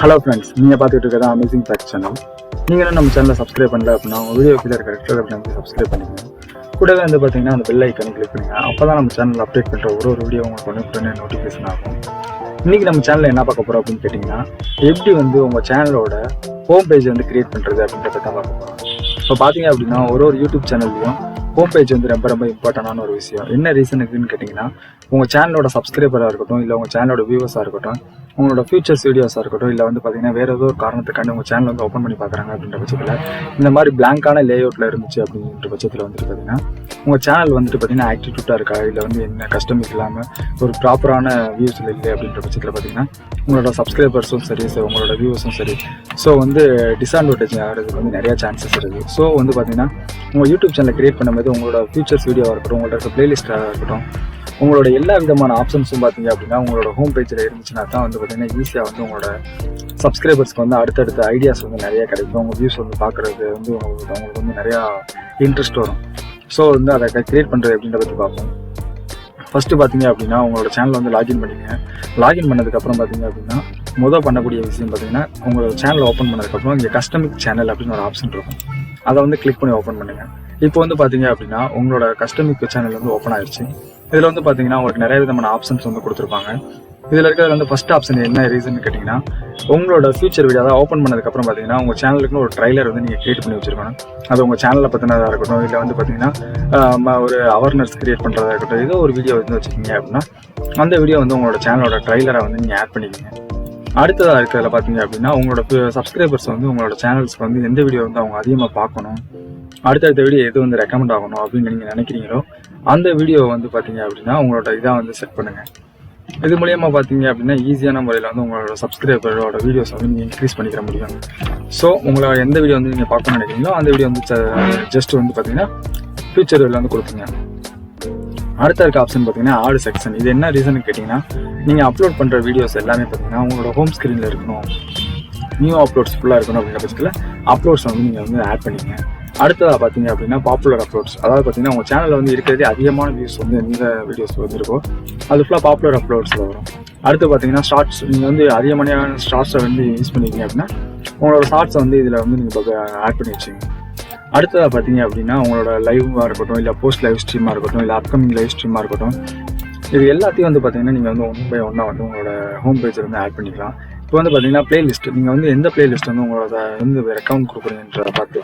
Hello friends, நீங்கள் பார்த்துட்டு இருக்கிறதா அமேசிங் ஃபேக்ட் சேனல். நீங்களும் நம்ம சேனலை சப்ஸ்கிரைப் பண்ணல அப்படின்னா உங்கள் வீடியோ கீழே இருக்கிற ரெட் கலர் பட்டனை சப்ஸ்கிரைப் பண்ணிக்கோங்க. கூடவே வந்து பார்த்தீங்கன்னா அந்த பெல் ஐக்கானை கிளிக் பண்ணுங்க. அப்போ தான் நம்ம சேனலில் அப்டேட் பண்ணுற ஒரு வீடியோ உங்களுக்கு உடனே நோட்டிஃபிகேஷன் ஆகும். இன்றைக்கி நம்ம சேனலில் என்ன பார்க்க போகிறோம் அப்படின்னு கேட்டிங்கன்னா, எப்படி வந்து உங்கள் சேனலோட ஹோம் பேஜ் வந்து கிரியேட் பண்ணுறது அப்படின்றத தான் பார்க்க போகிறோம். இப்போ பார்த்தீங்க அப்படின்னா ஒரு யூடியூப் சேனல்லையும் ஹோம் பேஜ் வந்து ரொம்ப இம்பார்ட்டண்டான ஒரு விஷயம். என்ன ரீசனுக்குன்னு கேட்டிங்கன்னா, உங்கள் சேனலோட சப்ஸ்கிரைபராக இருக்கட்டும், இல்லை உங்கள் சேனலோட வியூவர்ஸாக இருக்கட்டும், உங்களோட ஃபியூச்சர்ஸ் வீடியோஸாக இருக்கட்டும், இல்லை வந்து பார்த்தீங்கன்னா வேறு ஏதோ ஒரு காரணத்துக்காண்டி உங்கள் சேனல் வந்து ஓப்பன் பண்ணி பார்க்குறாங்க அப்படின்ற பட்சத்தில் இந்த மாதிரி பிளாங்கான லேஅவுட்டில் இருந்துச்சு அப்படின்ற பட்சத்தில் வந்துட்டு பார்த்தீங்கன்னா உங்கள் சேனல் வந்துட்டு பார்த்தீங்கன்னா ஆக்டிவிட்டாக இருக்கா, இல்லை வந்து என்ன கஸ்டமர்ஸ் இல்லாமல் ஒரு ப்ராப்பரான வியூஸில் இல்லை அப்படின்ற பட்சத்தில் பார்த்தீங்கன்னா உங்களோட சப்ஸ்கிரைபர்ஸும் சரி, உங்களோட வியூவர்ஸும் சரி, ஸோ வந்து டிஸ்அட்வான்டேஜ் ஆகிறதுக்கு வந்து நிறையா சான்சஸ் இருக்குது. ஸோ வந்து பார்த்தீங்கன்னா உங்கள் யூடியூப் சேனலை கிரியேட் பண்ணும்போது உங்களோட ஃபியூச்சர்ஸ் வீடியோவாக இருக்கட்டும், உங்களோட பிளேலிஸ்ட்டாக இருக்கட்டும், உங்களோட எல்லா விதமான ஆப்ஷன்ஸும் பார்த்தீங்க அப்படின்னா உங்களோட ஹோம் பேஜில் இருந்துச்சுன்னா தான் வந்து பார்த்தீங்கன்னா ஈஸியாக வந்து உங்களோட சப்ஸ்கிரைபர்ஸ்க்கு வந்து அடுத்தடுத்த ஐடியாஸ் வந்து நிறையா கிடைக்கும். உங்கள் வியூஸ் வந்து பார்க்குறது வந்து உங்களுக்கு வந்து நிறையா இன்ட்ரெஸ்ட் வரும். ஸோ வந்து அதை கிரியேட் பண்ணுறது அப்படின்றத பற்றி பார்ப்போம். ஃபஸ்ட்டு பார்த்தீங்க அப்படின்னா உங்களோட சேனலை வந்து லாகின் பண்ணிக்கங்க. லாகின் பண்ணதுக்கப்புறம் பார்த்தீங்க அப்படின்னா பண்ணக்கூடிய விஷயம் பார்த்தீங்கன்னா உங்களோட சேனலை ஓப்பன் பண்ணதுக்கப்புறம் இங்கே கஸ்டமிக் சேனல் அப்படின்னு ஒரு ஆப்ஷன் இருக்கும். அதை வந்து கிளிக் பண்ணி ஓப்பன் பண்ணுங்கள். இப்போ வந்து பார்த்தீங்க அப்படின்னா உங்களோட கஸ்டமிக் சேனல் வந்து ஓப்பன் ஆயிடுச்சு. இதில் வந்து பார்த்தீங்கன்னா உங்களுக்கு நிறைய விதமான ஆப்ஷன்ஸ் வந்து கொடுத்துருப்பாங்க. இதில் இருக்கிறது வந்து ஃபஸ்ட் ஆப்ஷன் என்ன ரீசன் கேட்டிங்கன்னா, உங்களோட ஃபியூச்சர் வீடியோ அதை ஓப்பன் பண்ணதுக்கப்புறம் பார்த்தீங்கன்னா உங்கள் சேனலுக்குன்னு ஒரு ட்ரைலர் வந்து நீங்கள் கிரியேட் பண்ணி வச்சுருக்கணும். அது உங்கள் சேனலை பற்றினதாக இருக்கட்டும், இல்லை வந்து பார்த்தீங்கன்னா ஒரு அவேர்னஸ் கிரியேட் பண்ணுறதா இருக்கட்டும், ஏதோ ஒரு வீடியோ வந்து வச்சுக்கிங்க அப்படின்னா அந்த வீடியோ வந்து உங்களோட சேனலோட ட்ரைலரை வந்து நீங்கள் ஆட் பண்ணிக்கிங்க. அடுத்ததாக இருக்கிறதுல பார்த்தீங்க அப்படின்னா உங்களோட சப்ஸ்கிரைபர்ஸ் வந்து உங்களோட சேனல்ஸ்க்கு வந்து எந்த வீடியோ வந்து அவங்க அதிகமாக பார்க்கணும், அடுத்தடுத்த வீடியோ எது வந்து ரெக்கமெண்ட் ஆகணும் அப்படின்னு நீங்கள் நினைக்கிறீங்களோ அந்த வீடியோ வந்து பார்த்தீங்க அப்படின்னா உங்களோட இதாக வந்து செட் பண்ணுங்கள். இது மூலியமாக பார்த்தீங்க அப்படின்னா ஈஸியான முறையில் வந்து உங்களோட சப்ஸ்கிரைபரோட வீடியோஸ் வந்து நீங்கள் இன்க்ரீஸ் பண்ணிக்கிற முடியும். ஸோ உங்களோட எந்த வீடியோ வந்து நீங்கள் பார்க்கணும்னு நினைக்கிறீங்களோ அந்த வீடியோ வந்து ஜஸ்ட் வந்து பார்த்தீங்கன்னா ஃபியூச்சர் வீடியோவில் வந்து கொடுத்துங்க. அடுத்த இருக்க ஆப்ஷன் பார்த்தீங்கன்னா ஆடு செக்ஷன். இது என்ன ரீசன் கேட்டிங்கன்னா, நீங்கள் அப்லோட் பண்ணுற வீடியோஸ் எல்லாமே பார்த்தீங்கன்னா உங்களோட ஹோம் ஸ்க்ரீனில் இருக்கணும், நியூ அப்லோட்ஸ் ஃபுல்லாக இருக்கணும் அப்படின்ற பட்சத்தில் அப்லோட்ஸ் வந்து நீங்கள் வந்து ஆட் பண்ணிங்க. அடுத்ததாக பார்த்தீங்க அப்படின்னா பாப்புலர் அப்லோட்ஸ். அதாவது பார்த்தீங்கன்னா உங்கள் சேனலில் வந்து இருக்கிறதே அதிகமான வியூஸ் வந்து எந்த வீடியோஸ் வந்து இருக்கோ அது ஃபுல்லாக பாப்புலர் அப்லோட்ஸில் வரும். அடுத்து பார்த்தீங்கன்னா ஷார்ட்ஸ். நீங்கள் வந்து அதிகமான ஷார்ட்ஸை வந்து யூஸ் பண்ணிக்கிங்க அப்படின்னா உங்களோட ஷார்ட்ஸை வந்து இதில் வந்து நீங்கள் ஆட் பண்ணி வச்சுங்க. அடுத்ததாக பார்த்தீங்க அப்படின்னா உங்களோட லைவாக இருக்கட்டும், இல்லை போஸ்ட் லைவ் ஸ்ட்ரீமாக இருக்கட்டும், இல்லை அப்கமிங் லைவ் ஸ்ட்ரீமாக இருக்கட்டும், இது எல்லாத்தையும் வந்து பார்த்தீங்கன்னா நீங்கள் வந்து ஒன் பை ஒன்னாக வந்து உங்களோட ஹோம் பேஜில் வந்து ஆட் பண்ணிக்கலாம். இப்போ வந்து பார்த்தீங்கன்னா பிளேலிஸ்ட். நீங்கள் வந்து எந்த பிளேலிஸ்ட் வந்து உங்களோட வந்து ரெக்கமெண்ட் கொடுக்குறீங்கன்றதை பார்த்து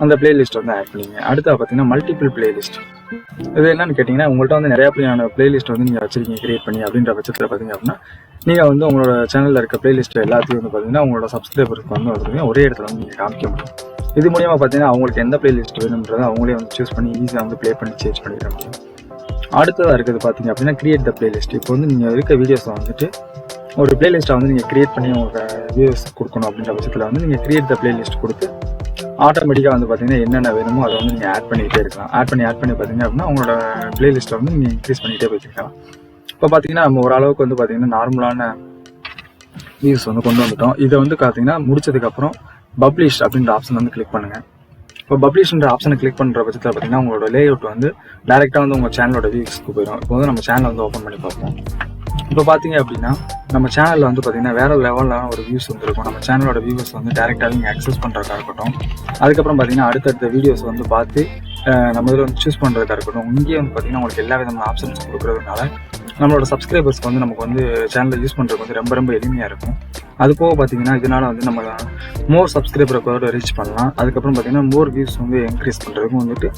அந்த பிளேலிஸ்ட் வந்து ஆட் பண்ணிங்க. அடுத்தது பார்த்தீங்கன்னா மல்டிபிள் பிளேலிஸ்ட். இது என்னன்னு கேட்டிங்கன்னா, உங்கள்கிட்ட வந்து நிறையா பிளேலிஸ்ட் வந்து நீங்கள் வச்சுருக்கீங்க கிரியேட் பண்ணி அப்படின்ற பட்சத்தில் பார்த்தீங்க அப்படின்னா நீங்கள் வந்து உங்களோட சேனலில் இருக்க பிளேலிஸ்ட் எல்லாத்தையும் வந்து பார்த்தீங்கன்னா உங்களோட சப்ஸ்கிரைபருக்கு வந்து ஒரே இடத்துல வந்து நீங்கள் காமிக்க முடியும். இது மூலியமாக பார்த்தீங்கன்னா அவங்களுக்கு எந்த பிளேலிஸ்ட் வேணுன்றதை அவங்களே வந்து சூஸ் பண்ணி ஈஸியாக வந்து ப்ளே பண்ணி சேஞ்ச் பண்ணிக்கிற முடியும். அடுத்ததாக இருக்கிறது பார்த்தீங்க அப்படின்னா கிரியேட் த பிளேலிஸ்ட். இப்போ வந்து நீங்கள் இருக்க வீடியோஸை வந்துட்டு ஒரு பிளேலிஸ்ட்டை வந்து நீங்கள் கிரியேட் பண்ணி உங்களுக்கு வியூஸ் கொடுக்கணும் அப்படின்ற பட்சத்தில் வந்து நீங்கள் கிரியேட் த பிளேலிஸ்ட் கொடுத்து ஆட்டோமேட்டிக்காக வந்து பார்த்தீங்கன்னா என்னென்ன வேணுமோ அதை வந்து நீங்கள் ஆட் பண்ணிக்கிட்டே இருக்கலாம். ஆட் பண்ணி பார்த்தீங்க அப்படின்னா உங்களோட பிளேலிஸ்ட்டை வந்து நீங்கள் இன்க்ரீஸ் பண்ணிகிட்டே போய்க்கலாம். இப்போ பார்த்தீங்கன்னா நம்ம ஓரளவுக்கு வந்து பார்த்தீங்கன்னா நார்மலான வியூஸ் வந்து கொண்டு வந்துட்டோம். இதை வந்து பார்த்தீங்கன்னா முடிச்சதுக்கப்புறம் பப்ளிஷ் அப்படின்ற ஆப்ஷன் வந்து கிளிக் பண்ணுங்கள். இப்போ பப்ளிஷ்ன்ற ஆப்ஷனை கிளிக் பண்ணுற பட்சத்தில் பார்த்தீங்கன்னா உங்களோட லேஅவுட் வந்து டேரெக்டாக வந்து உங்கள் சேனலோட வியூஸ்க்கு போயிடும். இப்போ வந்து நம்ம சேனலை வந்து ஓப்பன் பண்ணி பார்ப்போம். இப்போ பார்த்தீங்க அப்படின்னா நம்ம சேனலில் வந்து பார்த்தீங்கன்னா வேறு லெவலில் ஒரு வியூஸ் வந்துருக்கும். நம்ம சேனலோட வியூவர்ஸ் வந்து டேரெக்டாக நீங்கள் அக்சஸ் பண்ணுறதா இருக்கட்டும், அதுக்கப்புறம் பார்த்தீங்கன்னா அடுத்தடுத்த வீடியோஸ் வந்து பார்த்து நம்ம இதில் வந்து சூஸ் பண்ணுறதா இருக்கட்டும், இங்கேயே வந்து பார்த்தீங்கன்னா உங்களுக்கு எல்லா விதமான ஆப்ஷன்ஸ் கொடுக்குறதுனால நம்மளோட சப்ஸ்கிரைபர்ஸ்க்கு வந்து நமக்கு வந்து சேனலை யூஸ் பண்ணுறதுக்கு வந்து ரொம்ப எளிமையாக இருக்கும். அது போக பார்த்தீங்கன்னா இதனால் வந்து நம்ம மோர் சப்ஸ்கிரைபரை ரீச் பண்ணலாம். அதுக்கப்புறம் பார்த்தீங்கன்னா மோர் வியூஸ் வந்து இன்க்ரீஸ் பண்ணுறதுக்கும் வந்துட்டு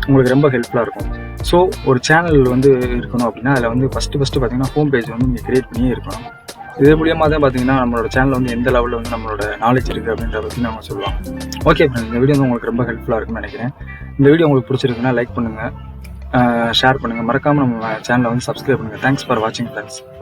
உங்களுக்கு ரொம்ப ஹெல்ப்ஃபுல்லாக இருக்கும். ஸோ ஒரு சேனல் வந்து இருக்கணும் அப்படின்னா அதில் வந்து ஃபஸ்ட்டு பார்த்தீங்கன்னா ஹோம் பேஜ் வந்து நீங்கள் கிரியேட் பண்ணியே இருக்கணும். இது மூலியமாக தான் பார்த்தீங்கன்னா நம்மளோட சேனல் வந்து எந்த லெவலில் வந்து நம்மளோட நாலேஜ் இருக்குது அப்படின்றத பற்றி நம்ம சொல்லுவாங்க. ஓகே ஃப்ரெண்ட்ஸ், இந்த வீடியோ வந்து உங்களுக்கு ரொம்ப ஹெல்ப்ஃபுல்லாக இருக்குன்னு நினைக்கிறேன். இந்த வீடியோ உங்களுக்கு பிடிச்சிருக்குன்னா லைக் பண்ணுங்கள், ஷேர் பண்ணுங்கள், மறக்காமல் நம்ம சேனலை வந்து சப்ஸ்கிரைப் பண்ணுங்கள். தேங்க்ஸ் ஃபார் வாட்சிங் ஃப்ரெண்ட்ஸ்.